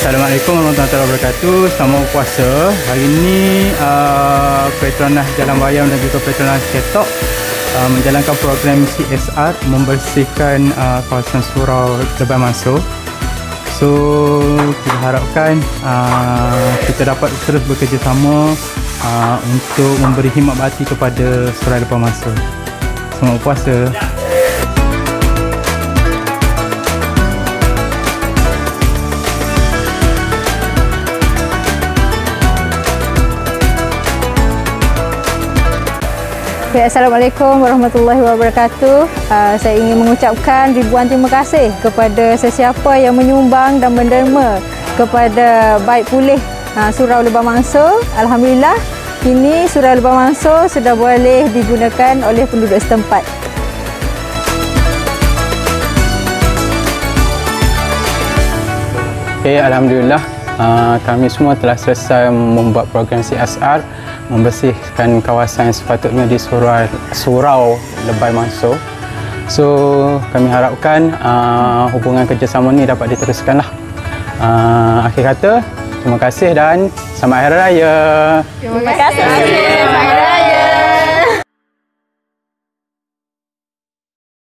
Assalamualaikum warahmatullahi wabarakatuh. Selamat berpuasa. Hari ini Petronas Jalan Bayam dan juga Petronas Ketok menjalankan program CSR membersihkan kawasan surau Lebah Mansor. So kita harapkan kita dapat terus bekerjasama untuk memberi khidmat bakti kepada surau Lebah Mansor. Selamat berpuasa. Assalamualaikum warahmatullahi wabarakatuh. Saya ingin mengucapkan ribuan terima kasih kepada sesiapa yang menyumbang dan menderma kepada Baik Pulih Surau Lebah Mansor. Alhamdulillah, kini Surau Lebah Mansor sudah boleh digunakan oleh penduduk setempat. Alhamdulillah, kami semua telah selesai membuat program CSR membersihkan kawasan yang sepatutnya di surau Lebah Mansor. So kami harapkan hubungan kerjasama ini dapat diteruskanlah. Akhir kata, terima kasih dan selamat Hari Raya. Terima kasih. Selamat Hari Raya.